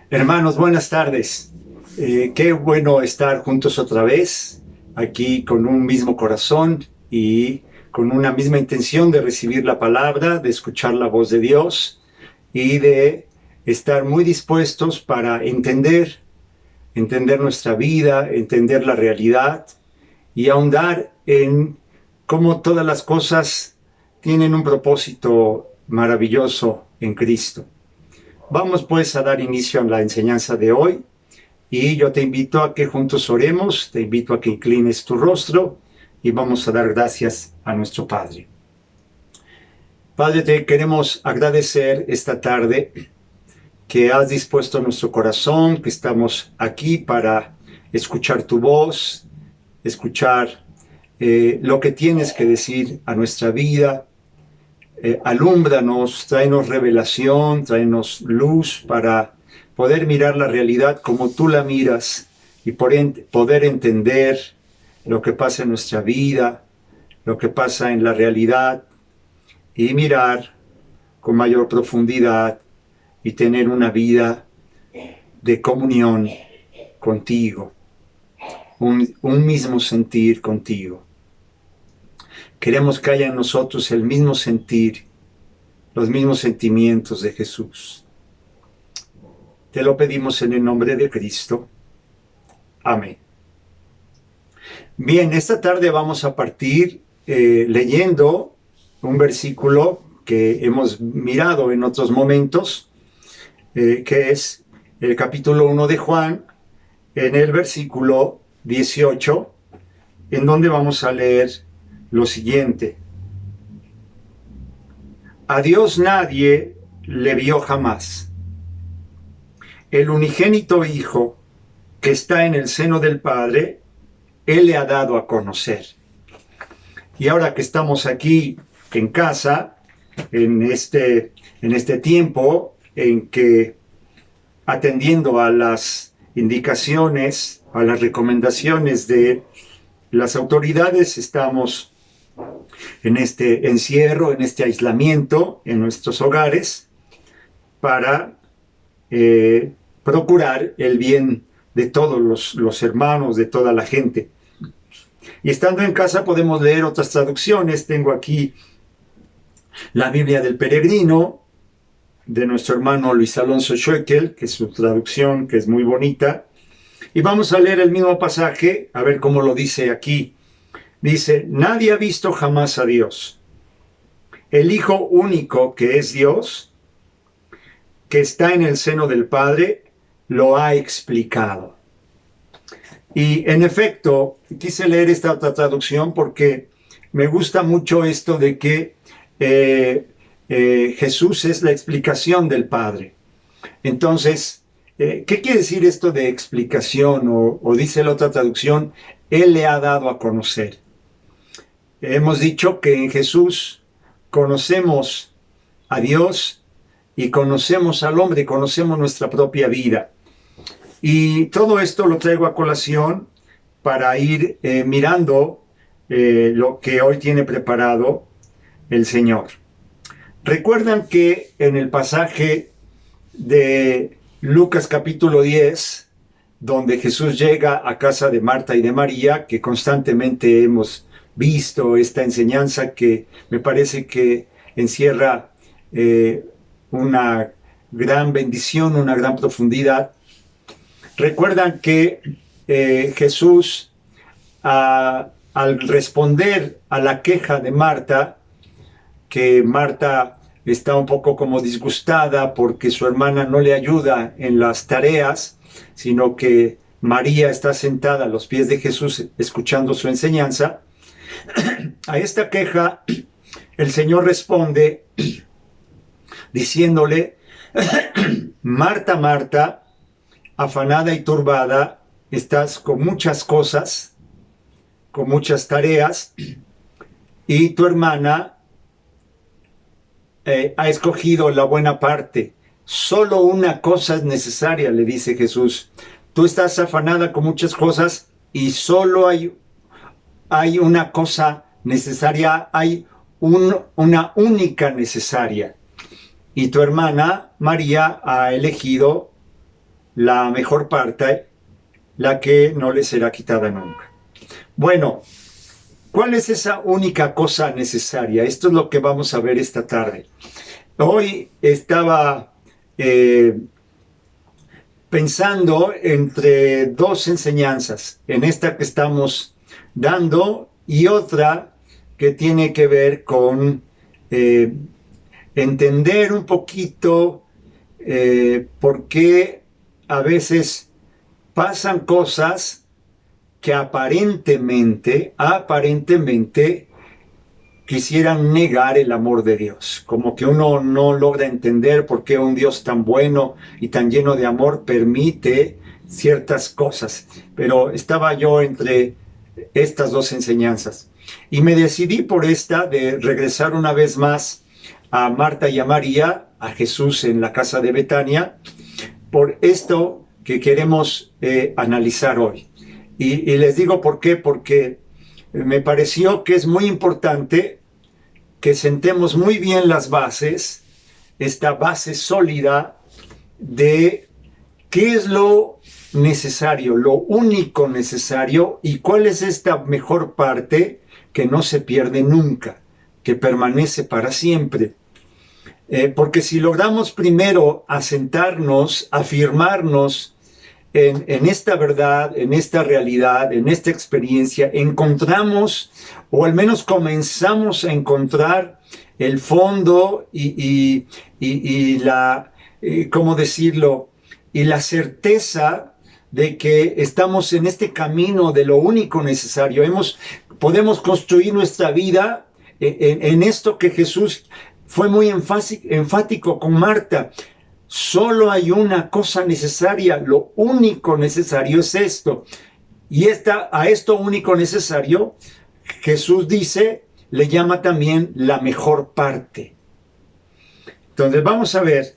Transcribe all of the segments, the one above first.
Hermanos, buenas tardes. Qué bueno estar juntos otra vez, aquí con un mismo corazón y con una misma intención de recibir la palabra, de escuchar la voz de Dios y de estar muy dispuestos para entender nuestra vida, entender la realidad y ahondar en cómo todas las cosas tienen un propósito maravilloso en Cristo. Vamos pues a dar inicio a la enseñanza de hoy y yo te invito a que juntos oremos, te invito a que inclines tu rostro y vamos a dar gracias a nuestro Padre. Padre, te queremos agradecer esta tarde que has dispuesto nuestro corazón, que estamos aquí para escuchar tu voz, escuchar lo que tienes que decir a nuestra vida. Alúmbranos, tráenos revelación, tráenos luz para poder mirar la realidad como tú la miras y poder entender lo que pasa en nuestra vida, lo que pasa en la realidad y mirar con mayor profundidad y tener una vida de comunión contigo, un mismo sentir contigo. Queremos que haya en nosotros el mismo sentir, los mismos sentimientos de Jesús. Te lo pedimos en el nombre de Cristo. Amén. Bien, esta tarde vamos a partir leyendo un versículo que hemos mirado en otros momentos, que es el capítulo 1 de Juan, en el versículo 18, en donde vamos a leer lo siguiente: a Dios nadie le vio jamás. El unigénito Hijo que está en el seno del Padre, Él le ha dado a conocer. Y ahora que estamos aquí en casa, en este tiempo en que, atendiendo a las indicaciones, a las recomendaciones de las autoridades, estamos en este encierro, en este aislamiento en nuestros hogares para procurar el bien de todos los hermanos, de toda la gente. Y estando en casa podemos leer otras traducciones. Tengo aquí la Biblia del Peregrino, de nuestro hermano Luis Alonso Schöckel, que es su traducción, que es muy bonita. Y vamos a leer el mismo pasaje, a ver cómo lo dice aquí. Dice: nadie ha visto jamás a Dios. El Hijo único, que es Dios, que está en el seno del Padre, lo ha explicado. Y en efecto, quise leer esta otra traducción porque me gusta mucho esto de que Jesús es la explicación del Padre. Entonces, ¿qué quiere decir esto de explicación? O dice la otra traducción, Él le ha dado a conocer. Hemos dicho que en Jesús conocemos a Dios y conocemos al hombre, conocemos nuestra propia vida. Y todo esto lo traigo a colación para ir mirando lo que hoy tiene preparado el Señor. Recuerdan que en el pasaje de Lucas capítulo 10, donde Jesús llega a casa de Marta y de María, que constantemente hemos visto esta enseñanza que me parece que encierra una gran bendición, una gran profundidad. Recuerdan que Jesús, al responder a la queja de Marta, que Marta está un poco como disgustada porque su hermana no le ayuda en las tareas, sino que María está sentada a los pies de Jesús escuchando su enseñanza. A esta queja el Señor responde diciéndole: Marta, Marta, afanada y turbada, estás con muchas cosas, con muchas tareas, y tu hermana ha escogido la buena parte. Solo una cosa es necesaria, le dice Jesús. Tú estás afanada con muchas cosas y solo hay una cosa necesaria, hay una única necesaria. y tu hermana María ha elegido la mejor parte, la que no le será quitada nunca. Bueno, ¿cuál es esa única cosa necesaria? Esto es lo que vamos a ver esta tarde. Hoy estaba pensando entre dos enseñanzas, en esta que estamos dando y otra que tiene que ver con entender un poquito por qué a veces pasan cosas que aparentemente quisieran negar el amor de Dios, como que uno no logra entender por qué un Dios tan bueno y tan lleno de amor permite ciertas cosas. Pero estaba yo entre estas dos enseñanzas y me decidí por esta de regresar una vez más a Marta y a María, a Jesús en la casa de Betania, por esto que queremos analizar hoy. Y les digo por qué, porque me pareció que es muy importante que sentemos muy bien las bases, esta base sólida de qué es lo necesario, lo único necesario, y cuál es esta mejor parte que no se pierde nunca, que permanece para siempre. Porque si logramos primero asentarnos, afirmarnos en esta verdad, en esta realidad, en esta experiencia, encontramos, o al menos comenzamos a encontrar el fondo y la, ¿cómo decirlo? Y la certeza de que estamos en este camino de lo único necesario. Podemos construir nuestra vida en esto que Jesús fue muy enfático con Marta. Solo hay una cosa necesaria, lo único necesario es esto. Y a esto único necesario, Jesús dice, le llama también la mejor parte. Entonces vamos a ver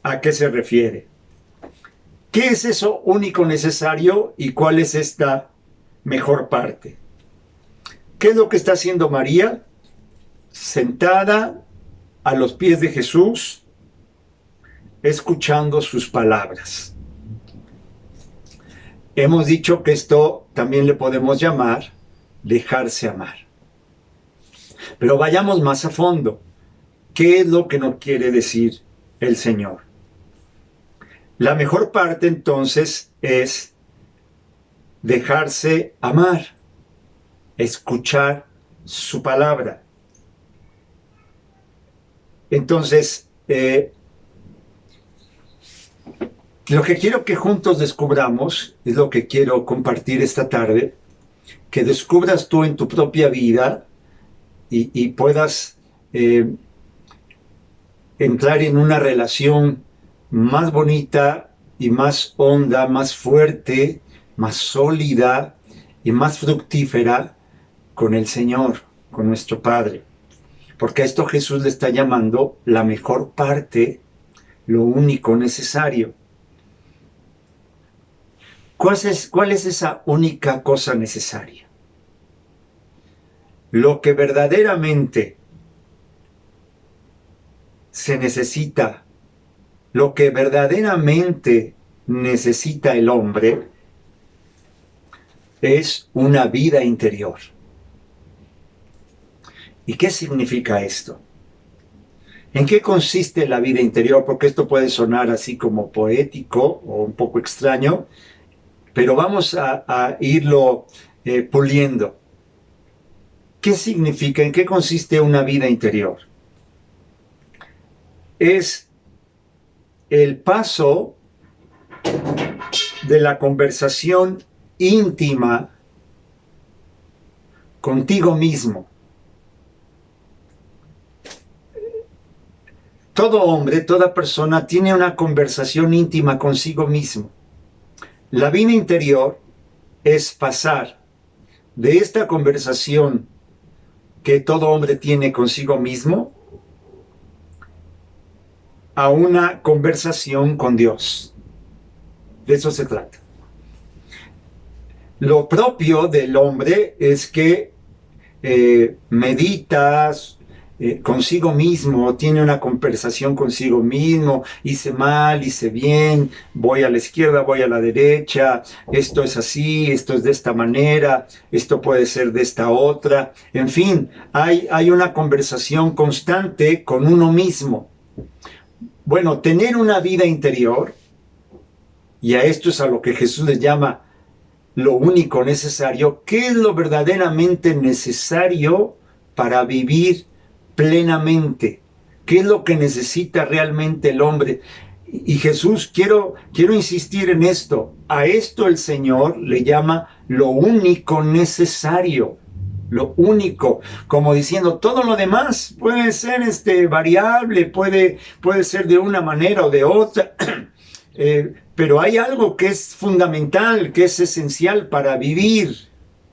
a qué se refiere. ¿Qué es eso único necesario y cuál es esta mejor parte? ¿Qué es lo que está haciendo María? Sentada a los pies de Jesús, escuchando sus palabras. Hemos dicho que esto también le podemos llamar dejarse amar. Pero vayamos más a fondo. ¿Qué es lo que nos quiere decir el Señor? La mejor parte entonces es dejarse amar, escuchar su palabra. Entonces, lo que quiero que juntos descubramos, es lo que quiero compartir esta tarde, que descubras tú en tu propia vida y puedas entrar en una relación más bonita y más honda, más fuerte, más sólida y más fructífera con el Señor, con nuestro Padre. Porque a esto Jesús le está llamando la mejor parte, lo único necesario. ¿Cuál es esa única cosa necesaria? Lo que verdaderamente se necesita, lo que verdaderamente necesita el hombre es una vida interior. ¿Y qué significa esto? ¿En qué consiste la vida interior? Porque esto puede sonar así como poético o un poco extraño, pero vamos a irlo puliendo. ¿Qué significa? ¿En qué consiste una vida interior? Es el paso de la conversación íntima contigo mismo. Todo hombre, toda persona tiene una conversación íntima consigo mismo. La vida interior es pasar de esta conversación que todo hombre tiene consigo mismo a una conversación con Dios. De eso se trata. Lo propio del hombre es que meditas, consigo mismo, tiene una conversación consigo mismo, hice mal, hice bien, voy a la izquierda, voy a la derecha, esto es así, esto es de esta manera, esto puede ser de esta otra, en fin, hay una conversación constante con uno mismo. Bueno, tener una vida interior, y a esto es a lo que Jesús le llama lo único necesario. ¿Qué es lo verdaderamente necesario para vivir plenamente? ¿Qué es lo que necesita realmente el hombre? Y Jesús, quiero insistir en esto. A esto el Señor le llama lo único necesario. Lo único, como diciendo, todo lo demás puede ser variable, puede ser de una manera o de otra. Pero hay algo que es fundamental, que es esencial para vivir,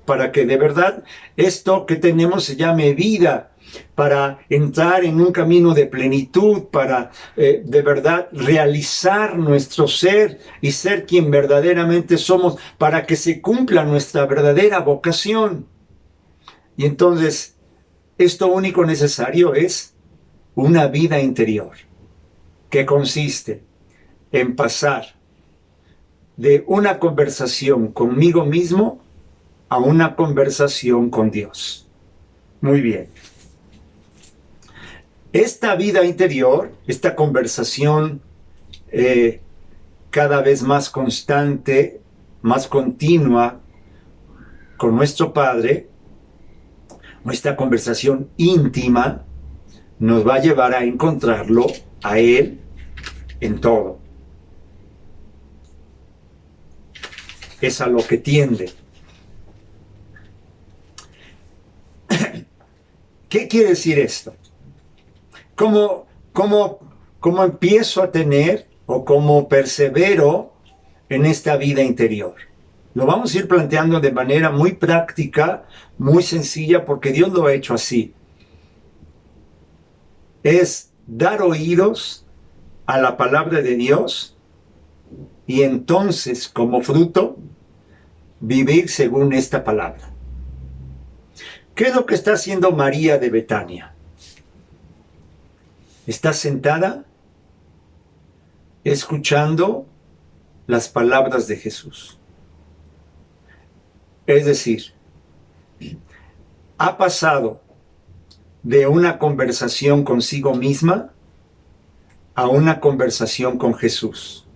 para que de verdad esto que tenemos se llame vida, para entrar en un camino de plenitud, para de verdad realizar nuestro ser y ser quien verdaderamente somos, para que se cumpla nuestra verdadera vocación. Y entonces, esto único necesario es una vida interior, que consiste en pasar de una conversación conmigo mismo a una conversación con Dios. Muy bien. Esta vida interior, esta conversación cada vez más constante, más continua con nuestro Padre, nuestra conversación íntima, nos va a llevar a encontrarlo a Él en todo. Es a lo que tiende. ¿Qué quiere decir esto? ¿Cómo empiezo a tener o cómo persevero en esta vida interior? Lo vamos a ir planteando de manera muy práctica, muy sencilla, porque Dios lo ha hecho así. Es dar oídos a la palabra de Dios y entonces, como fruto, vivir según esta palabra. ¿Qué es lo que está haciendo María de Betania? Está sentada escuchando las palabras de Jesús. Es decir, ha pasado de una conversación consigo misma a una conversación con Jesús.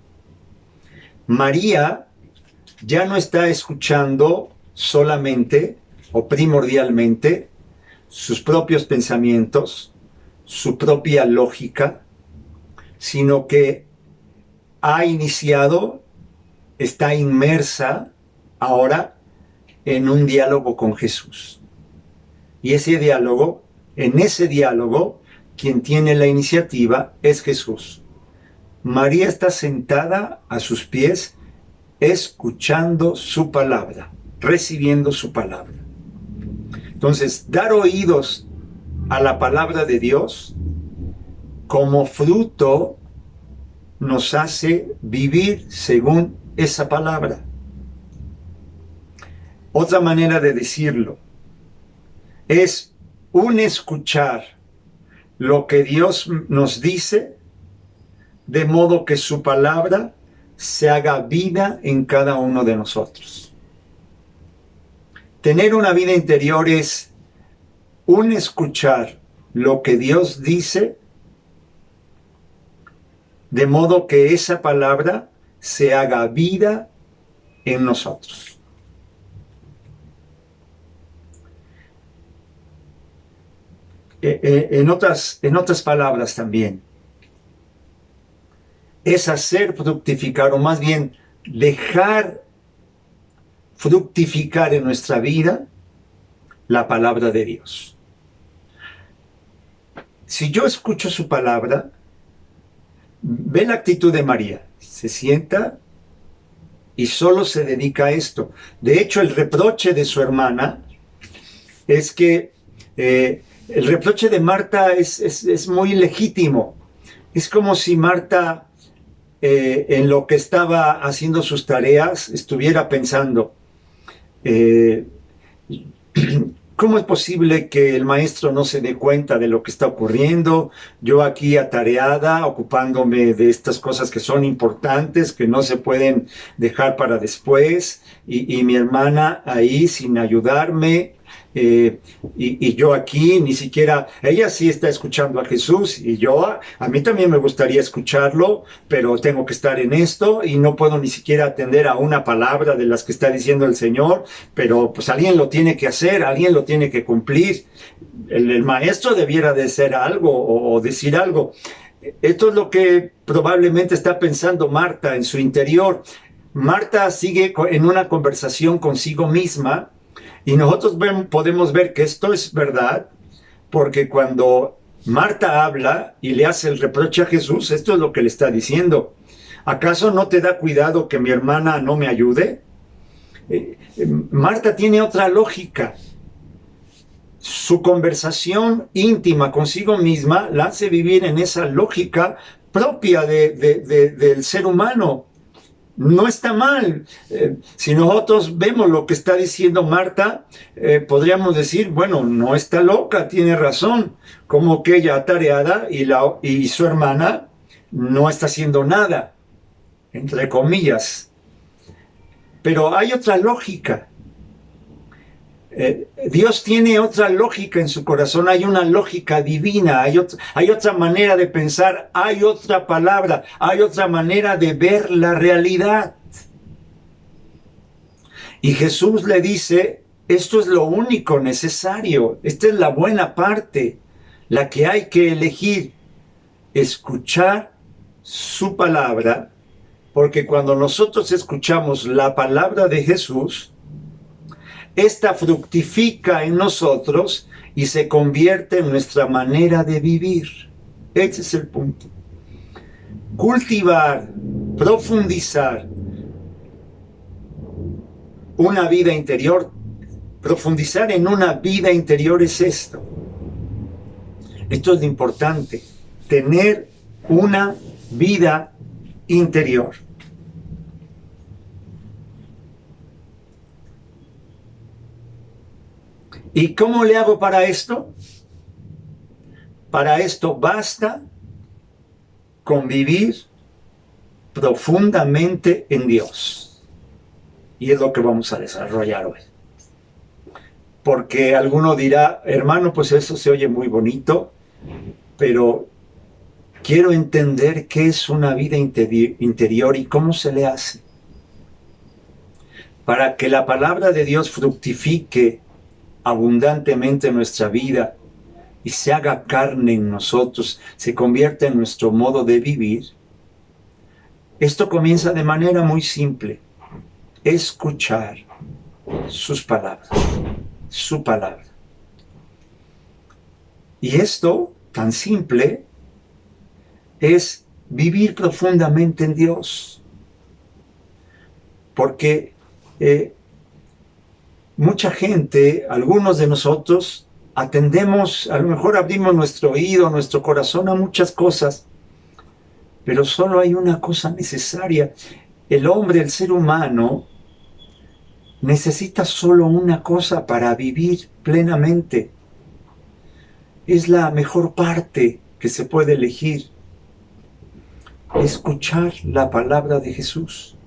María ya no está escuchando solamente o primordialmente sus propios pensamientos, su propia lógica, sino que ha iniciado, está inmersa ahora en un diálogo con Jesús. Y en ese diálogo, quien tiene la iniciativa es Jesús. María está sentada a sus pies, escuchando su palabra, recibiendo su palabra. Entonces, dar oídos a la palabra de Dios como fruto nos hace vivir según esa palabra. Otra manera de decirlo es un escuchar lo que Dios nos dice, de modo que su palabra se haga vida en cada uno de nosotros. Tener una vida interior es un escuchar lo que Dios dice, de modo que esa palabra se haga vida en nosotros. En otras palabras también, es hacer fructificar, o más bien dejar fructificar en nuestra vida la palabra de Dios. Si yo escucho su palabra, ve la actitud de María, se sienta y solo se dedica a esto. De hecho, el reproche de su hermana es que el reproche de Marta es muy legítimo. Es como si Marta, en lo que estaba haciendo sus tareas, estuviera pensando, ¿Cómo es posible que el maestro no se dé cuenta de lo que está ocurriendo? Yo aquí atareada, ocupándome de estas cosas que son importantes, que no se pueden dejar para después, y mi hermana ahí sin ayudarme, y yo aquí ni siquiera, ella sí está escuchando a Jesús, y yo, a mí también me gustaría escucharlo, pero tengo que estar en esto y no puedo ni siquiera atender a una palabra de las que está diciendo el Señor, pero pues alguien lo tiene que hacer, alguien lo tiene que cumplir. El maestro debiera de hacer algo o decir algo. Esto es lo que probablemente está pensando Marta en su interior. Marta sigue en una conversación consigo misma, y nosotros podemos ver que esto es verdad, porque cuando Marta habla y le hace el reproche a Jesús, esto es lo que le está diciendo. ¿Acaso no te da cuidado que mi hermana no me ayude? Marta tiene otra lógica. Su conversación íntima consigo misma la hace vivir en esa lógica propia del ser humano. No está mal. Si nosotros vemos lo que está diciendo Marta, podríamos decir, bueno, no está loca, tiene razón. Como que ella atareada y su hermana no está haciendo nada, entre comillas. Pero hay otra lógica. Dios tiene otra lógica en su corazón, hay una lógica divina, hay otra manera de pensar, hay otra palabra, hay otra manera de ver la realidad. Y Jesús le dice, esto es lo único necesario, esta es la buena parte, la que hay que elegir, escuchar su palabra, porque cuando nosotros escuchamos la palabra de Jesús, esta fructifica en nosotros y se convierte en nuestra manera de vivir. Ese es el punto. Cultivar, profundizar una vida interior, profundizar en una vida interior es esto. Esto es lo importante, tener una vida interior. ¿Y cómo le hago para esto? Para esto basta con vivir profundamente en Dios. Y es lo que vamos a desarrollar hoy. Porque alguno dirá, hermano, pues eso se oye muy bonito, pero quiero entender qué es una vida interior y cómo se le hace. Para que la palabra de Dios fructifique abundantemente en nuestra vida y se haga carne en nosotros, se convierta en nuestro modo de vivir. Esto comienza de manera muy simple: escuchar sus palabras, su palabra. Y esto, tan simple, es vivir profundamente en Dios. Porque mucha gente, algunos de nosotros, atendemos, a lo mejor abrimos nuestro oído, nuestro corazón a muchas cosas, pero solo hay una cosa necesaria. El hombre, el ser humano, necesita solo una cosa para vivir plenamente. Es la mejor parte que se puede elegir: escuchar la palabra de Jesús.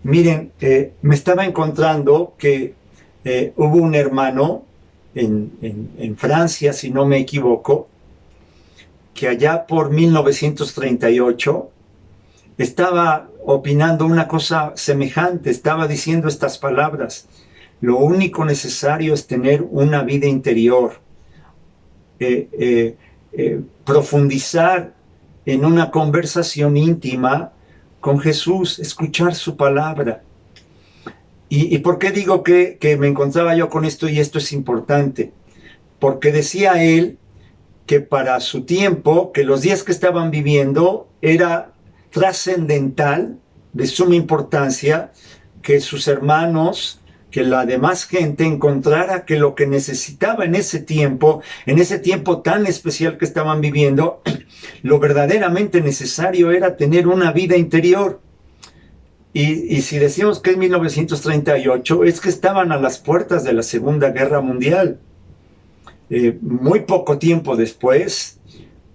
Miren, me estaba encontrando que hubo un hermano en Francia, si no me equivoco, que allá por 1938 estaba opinando una cosa semejante, estaba diciendo estas palabras: lo único necesario es tener una vida interior, profundizar en una conversación íntima con Jesús, escuchar su palabra. ¿Y por qué digo que me encontraba yo con esto y esto es importante? Porque decía él que para su tiempo, que los días que estaban viviendo, era trascendental, de suma importancia, que sus hermanos, que la demás gente encontrara que lo que necesitaba en ese tiempo tan especial que estaban viviendo, lo verdaderamente necesario era tener una vida interior. Y si decimos que es 1938, es que estaban a las puertas de la Segunda Guerra Mundial. Muy poco tiempo después,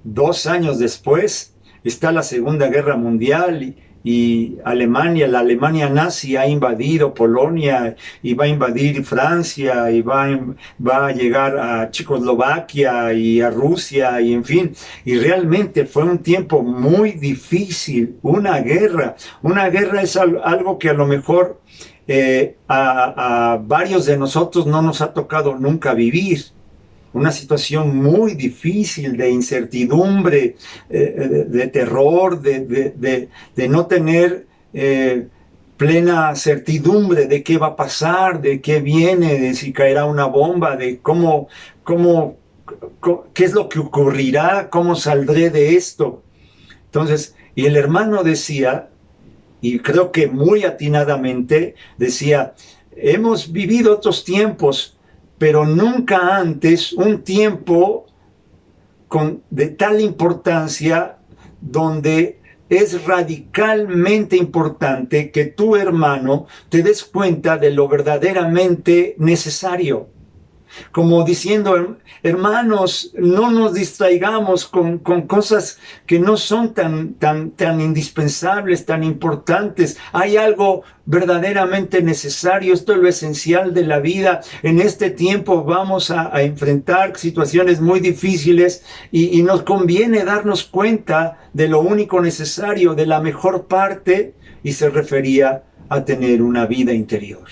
2 años después, está la Segunda Guerra Mundial y Alemania, la Alemania nazi ha invadido Polonia y va a invadir Francia y va a llegar a Checoslovaquia y a Rusia y en fin. Y realmente fue un tiempo muy difícil, una guerra. Una guerra es algo que a lo mejor a varios de nosotros no nos ha tocado nunca vivir. Una situación muy difícil de incertidumbre, de terror, de no tener plena certidumbre de qué va a pasar, de qué viene, de si caerá una bomba, de qué es lo que ocurrirá, cómo saldré de esto. Entonces, y el hermano decía, y creo que muy atinadamente, decía, hemos vivido otros tiempos, pero nunca antes un tiempo de tal importancia donde es radicalmente importante que tu hermano te des cuenta de lo verdaderamente necesario. Como diciendo, hermanos, no nos distraigamos con cosas que no son tan indispensables, tan importantes. Hay algo verdaderamente necesario, esto es lo esencial de la vida. En este tiempo vamos a enfrentar situaciones muy difíciles y nos conviene darnos cuenta de lo único necesario, de la mejor parte, y se refería a tener una vida interior.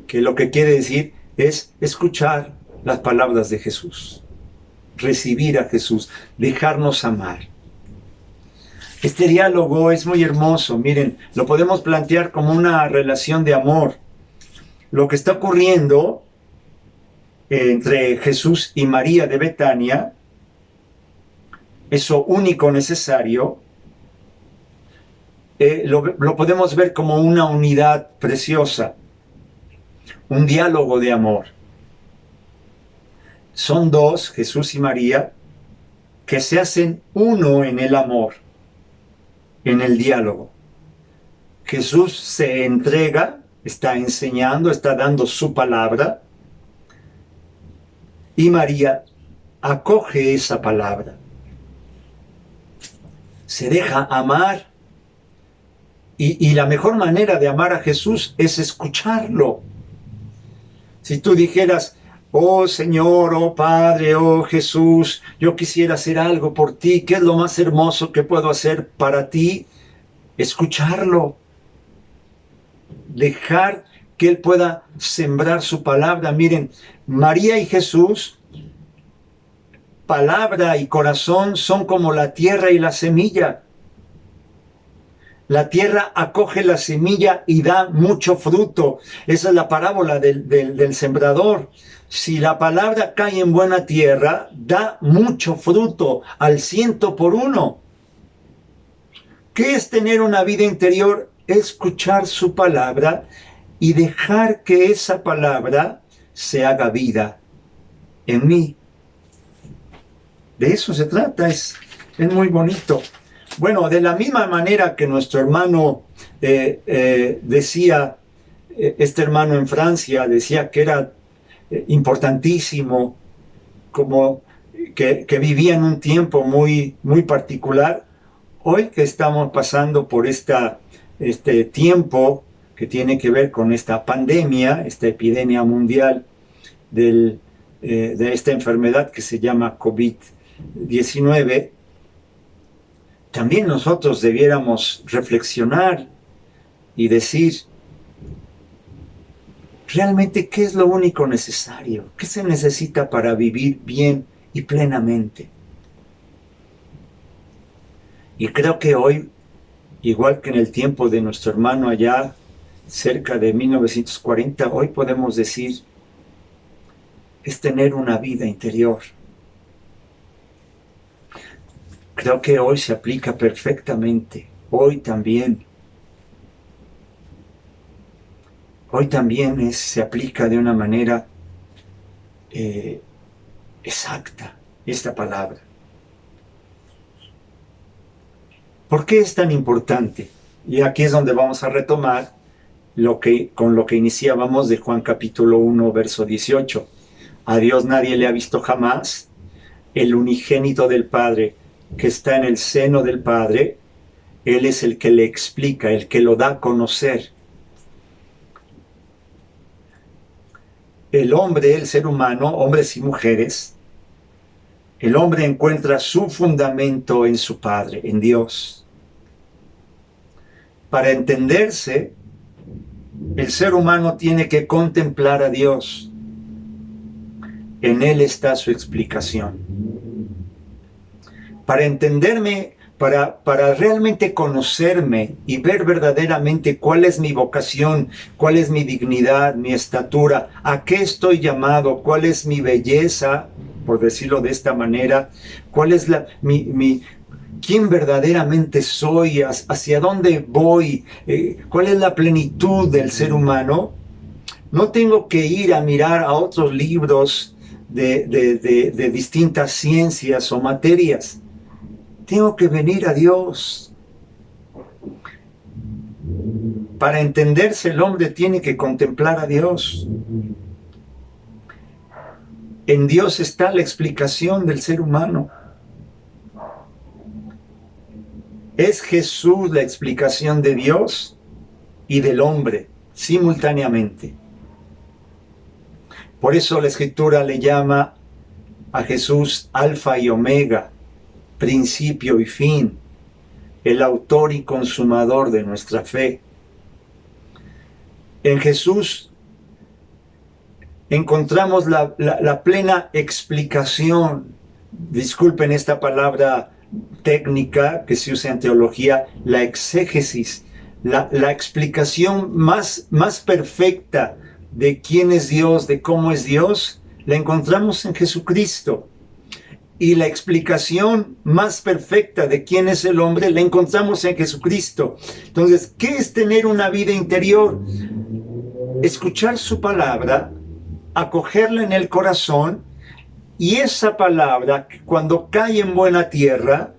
Que lo que quiere decir es escuchar las palabras de Jesús, recibir a Jesús, dejarnos amar. Este diálogo es muy hermoso, miren, lo podemos plantear como una relación de amor. Lo que está ocurriendo entre Jesús y María de Betania, eso único necesario, lo podemos ver como una unidad preciosa. Un diálogo de amor. Son dos, Jesús y María, que se hacen uno en el amor, en el diálogo. Jesús se entrega, está enseñando, está dando su palabra, y María acoge esa palabra. Se deja amar, y la mejor manera de amar a Jesús es escucharlo. Si tú dijeras, oh Señor, oh Padre, oh Jesús, yo quisiera hacer algo por ti, ¿qué es lo más hermoso que puedo hacer para ti? Escucharlo. Dejar que Él pueda sembrar su palabra. Miren, María y Jesús, palabra y corazón son como la tierra y la semilla. La tierra acoge la semilla y da mucho fruto. Esa es la parábola del sembrador. Si la palabra cae en buena tierra, da mucho fruto, al 100%. ¿Qué es tener una vida interior? Escuchar su palabra y dejar que esa palabra se haga vida en mí. De eso se trata, es muy bonito. Bueno, de la misma manera que nuestro hermano decía, este hermano en Francia decía que era importantísimo, como que vivía en un tiempo muy, muy particular. Hoy que estamos pasando por este tiempo que tiene que ver con esta pandemia, esta epidemia mundial de esta enfermedad que se llama COVID-19, también nosotros debiéramos reflexionar y decir, realmente, ¿qué es lo único necesario? ¿Qué se necesita para vivir bien y plenamente? Y creo que hoy, igual que en el tiempo de nuestro hermano allá, cerca de 1940, hoy podemos decir, es tener una vida interior. Creo que hoy se aplica perfectamente, hoy también. Hoy también se aplica de una manera exacta esta palabra. ¿Por qué es tan importante? Y aquí es donde vamos a retomar con lo que iniciábamos de Juan capítulo 1, verso 18. A Dios nadie le ha visto jamás. El unigénito del Padre, que está en el seno del Padre, Él es el que le explica, el que lo da a conocer. El hombre, el ser humano, hombres y mujeres, el hombre encuentra su fundamento en su Padre, en Dios. Para entenderse, el ser humano tiene que contemplar a Dios. En Él está su explicación. Para entenderme, para realmente conocerme y ver verdaderamente cuál es mi vocación, cuál es mi dignidad, mi estatura, a qué estoy llamado, cuál es mi belleza, por decirlo de esta manera, cuál es quién verdaderamente soy, hacia dónde voy, cuál es la plenitud del ser humano. No tengo que ir a mirar a otros libros de distintas ciencias o materias. Tengo que venir a Dios. Para entenderse, el hombre tiene que contemplar a Dios. En Dios está la explicación del ser humano. Es Jesús la explicación de Dios y del hombre simultáneamente. Por eso la Escritura le llama a Jesús Alfa y Omega, principio y fin, el autor y consumador de nuestra fe. En Jesús encontramos la plena explicación, disculpen esta palabra técnica que se usa en teología, la exégesis, la explicación más perfecta de quién es Dios, de cómo es Dios, la encontramos en Jesucristo. Y la explicación más perfecta de quién es el hombre la encontramos en Jesucristo. Entonces, ¿qué es tener una vida interior? Escuchar su palabra, acogerla en el corazón, y esa palabra, cuando cae en buena tierra,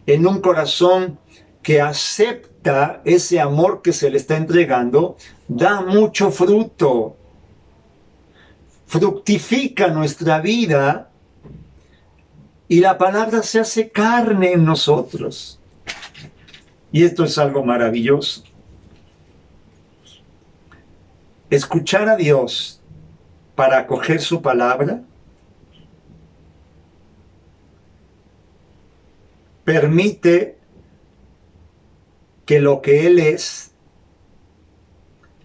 en un corazón que acepta ese amor que se le está entregando, da mucho fruto. Fructifica nuestra vida y la palabra se hace carne en nosotros. Y esto es algo maravilloso. Escuchar a Dios para acoger su palabra permite que lo que Él es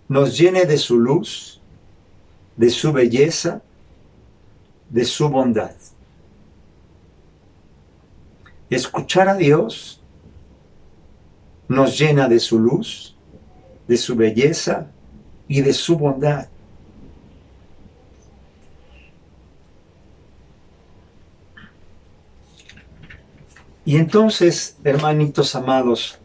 nos llene de su luz, de su belleza, de su bondad. Escuchar a Dios nos llena de su luz, de su belleza y de su bondad. Y entonces, hermanitos amados,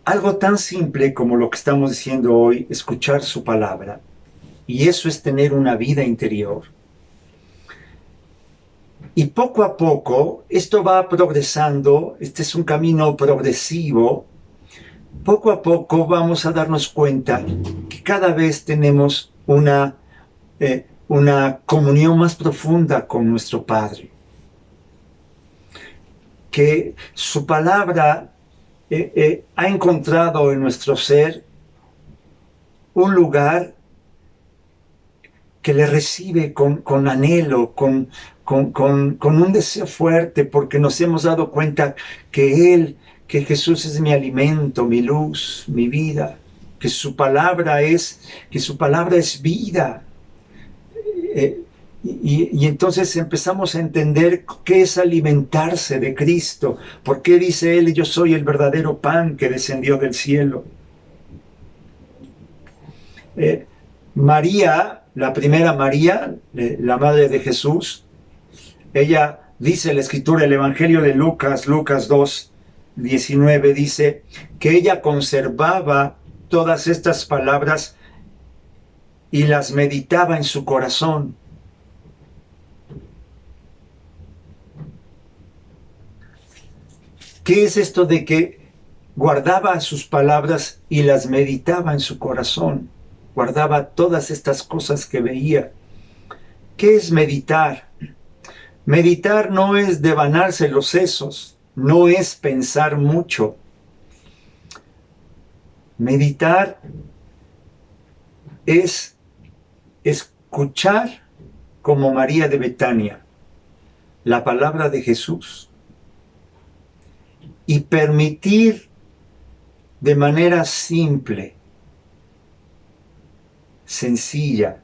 algo tan simple como lo que estamos diciendo hoy, escuchar su palabra, y eso es tener una vida interior. Y poco a poco, esto va progresando, este es un camino progresivo. Poco a poco vamos a darnos cuenta que cada vez tenemos una comunión más profunda con nuestro Padre. Que su palabra ha encontrado en nuestro ser un lugar que le recibe con anhelo, con un deseo fuerte, porque nos hemos dado cuenta que Jesús es mi alimento, mi luz, mi vida, que su palabra es vida. Y entonces empezamos a entender qué es alimentarse de Cristo. ¿Por qué dice Él, yo soy el verdadero pan que descendió del cielo? María, la primera María, la madre de Jesús, ella dice la Escritura, el Evangelio de Lucas 2:19, dice que ella conservaba todas estas palabras y las meditaba en su corazón. ¿Qué es esto de que guardaba sus palabras y las meditaba en su corazón? Guardaba todas estas cosas que veía. ¿Qué es meditar? Meditar no es devanarse los sesos, no es pensar mucho. Meditar es escuchar como María de Betania la palabra de Jesús y permitir de manera simple, sencilla,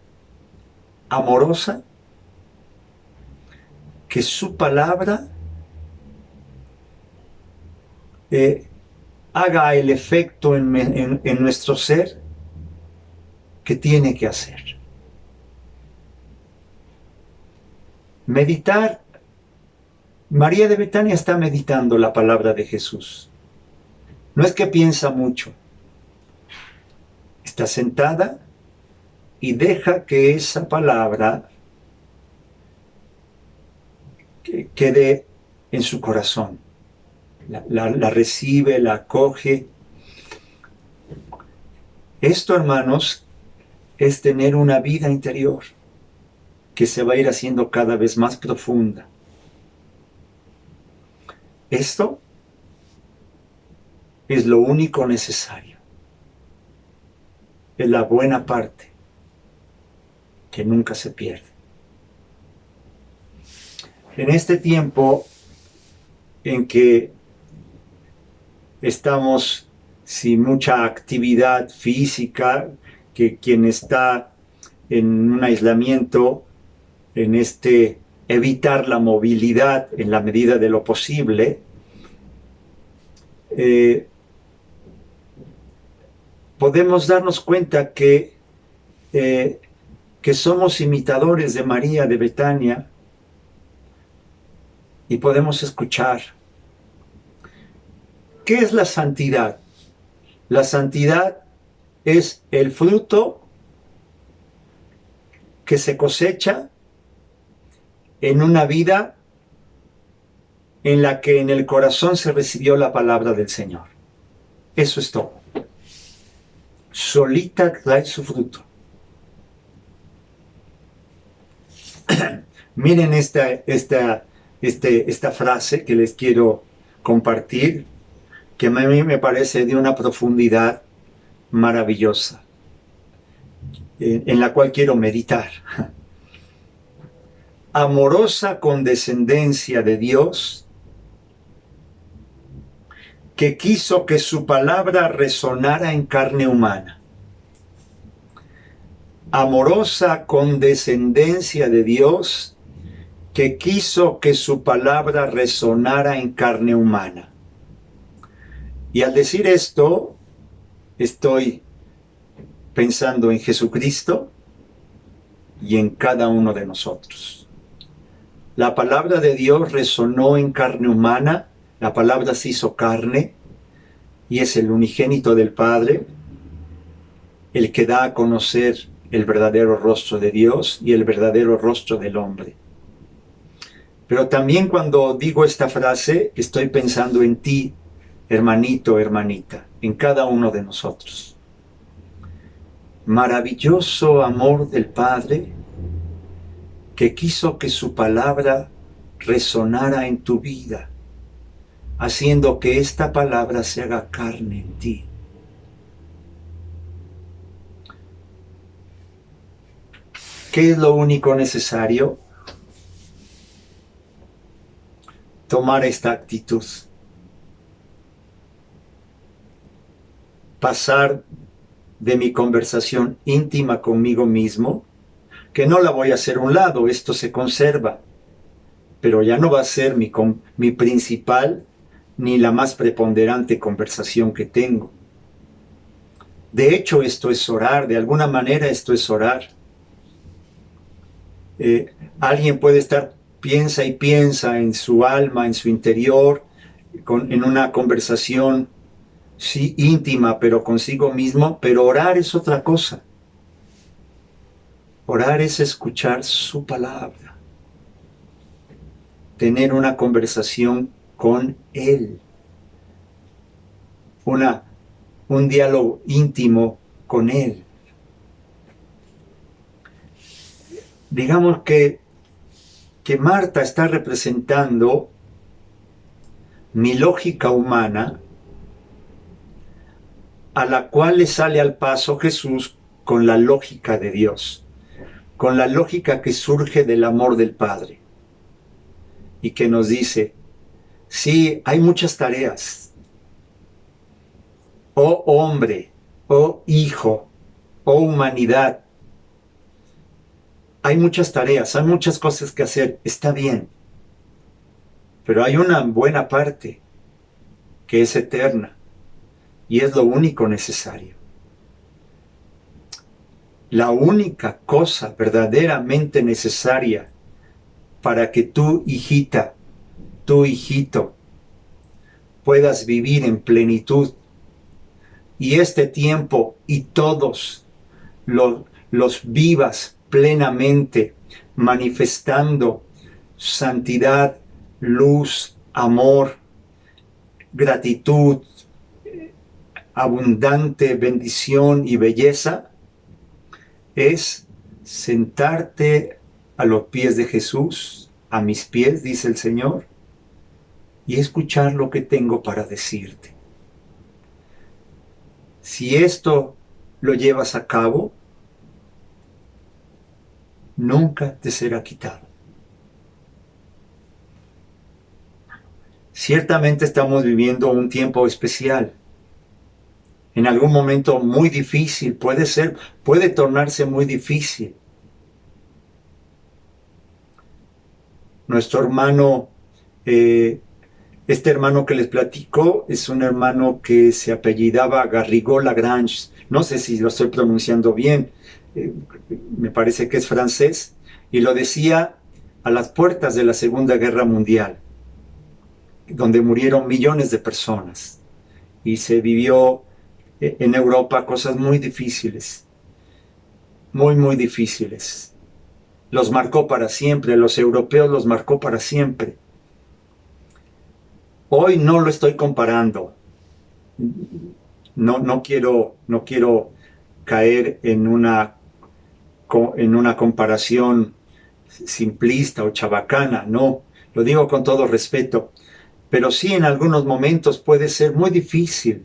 amorosa, que su palabra haga el efecto en nuestro ser que tiene que hacer. Meditar. María de Betania está meditando la palabra de Jesús. No es que piensa mucho. Está sentada y deja que esa palabra quede en su corazón. La recibe, la acoge. Esto, hermanos, es tener una vida interior que se va a ir haciendo cada vez más profunda. Esto es lo único necesario. Es la buena parte que nunca se pierde. En este tiempo en que estamos sin mucha actividad física, que quien está en un aislamiento, en evitar la movilidad en la medida de lo posible, podemos darnos cuenta que somos imitadores de María de Betania y podemos escuchar. ¿Qué es la santidad? La santidad es el fruto que se cosecha en una vida en la que en el corazón se recibió la palabra del Señor. Eso es todo. Solita trae su fruto. Miren esta frase que les quiero compartir, que a mí me parece de una profundidad maravillosa, en la cual quiero meditar. Amorosa condescendencia de Dios, que quiso que su palabra resonara en carne humana. Amorosa condescendencia de Dios, que quiso que su palabra resonara en carne humana. Y al decir esto, estoy pensando en Jesucristo y en cada uno de nosotros. La palabra de Dios resonó en carne humana, la palabra se hizo carne y es el unigénito del Padre, el que da a conocer el verdadero rostro de Dios y el verdadero rostro del hombre. Pero también cuando digo esta frase, estoy pensando en ti, hermanito, hermanita, en cada uno de nosotros. Maravilloso amor del Padre, que quiso que su palabra resonara en tu vida, haciendo que esta palabra se haga carne en ti. ¿Qué es lo único necesario? Tomar esta actitud. Pasar de mi conversación íntima conmigo mismo, que no la voy a hacer a un lado, esto se conserva, pero ya no va a ser mi principal ni la más preponderante conversación que tengo. De hecho, esto es orar, de alguna manera esto es orar. Alguien puede estar, piensa y piensa en su alma, en su interior, en una conversación, sí, íntima, pero consigo mismo, pero orar es otra cosa. Orar es escuchar su palabra, tener una conversación con Él, un diálogo íntimo con Él. Digamos que Marta está representando mi lógica humana, a la cual le sale al paso Jesús con la lógica de Dios, con la lógica que surge del amor del Padre, y que nos dice, sí, hay muchas tareas, oh hombre, oh hijo, oh humanidad, hay muchas tareas, hay muchas cosas que hacer, está bien, pero hay una buena parte que es eterna y es lo único necesario. La única cosa verdaderamente necesaria para que tu hijita, tu hijito, puedas vivir en plenitud y este tiempo y todos los vivas plenamente, manifestando santidad, luz, amor, gratitud, abundante bendición y belleza, es sentarte a los pies de Jesús, a mis pies, dice el Señor, y escuchar lo que tengo para decirte. Si esto lo llevas a cabo, nunca te será quitado. Ciertamente estamos viviendo un tiempo especial. En algún momento muy difícil, puede tornarse muy difícil. Nuestro hermano, este hermano que les platico, es un hermano que se apellidaba Garrigou Lagrange. No sé si lo estoy pronunciando bien, me parece que es francés, y lo decía a las puertas de la Segunda Guerra Mundial, donde murieron millones de personas, y se vivió en Europa cosas muy difíciles, muy difíciles. Los marcó para siempre, los europeos los marcó para siempre. Hoy no lo estoy comparando. No quiero caer en una comparación simplista o chabacana, no. Lo digo con todo respeto. Pero sí, en algunos momentos puede ser muy difícil.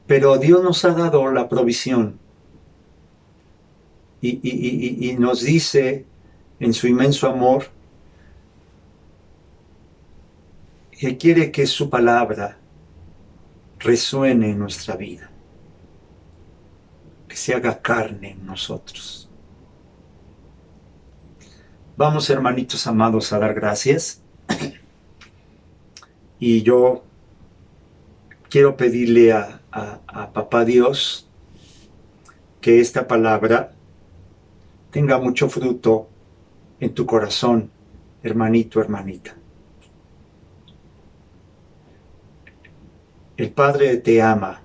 Pero Dios nos ha dado la provisión. Y nos dice en su inmenso amor que quiere que su palabra resuene en nuestra vida, que se haga carne en nosotros. Vamos, hermanitos amados, a dar gracias. Y yo quiero pedirle a Papá Dios que esta palabra tenga mucho fruto en tu corazón, hermanito, hermanita. El Padre te ama.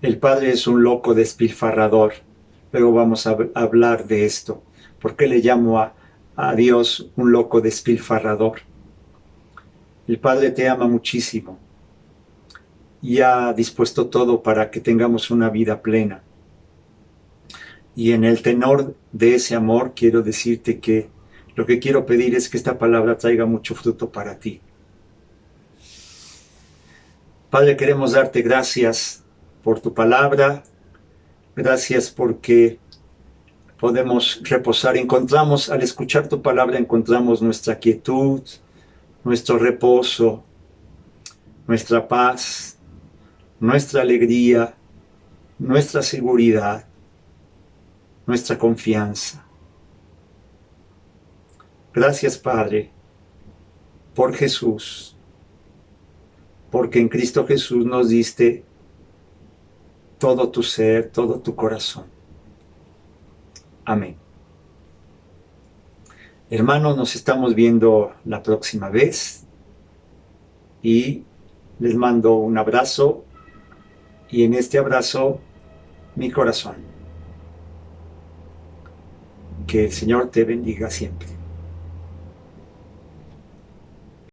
El Padre es un loco despilfarrador. Luego vamos a hablar de esto. ¿Por qué le llamo a Dios un loco despilfarrador? El Padre te ama muchísimo y ha dispuesto todo para que tengamos una vida plena. Y en el tenor de ese amor quiero decirte que lo que quiero pedir es que esta palabra traiga mucho fruto para ti. Padre, queremos darte gracias por tu palabra, gracias porque podemos reposar. Al escuchar tu palabra, encontramos nuestra quietud, nuestro reposo, nuestra paz, nuestra alegría, nuestra seguridad, nuestra confianza. Gracias, Padre, por Jesús, porque en Cristo Jesús nos diste todo tu ser, todo tu corazón. Amén. Hermanos, nos estamos viendo la próxima vez y les mando un abrazo y en este abrazo mi corazón. Que el Señor te bendiga siempre.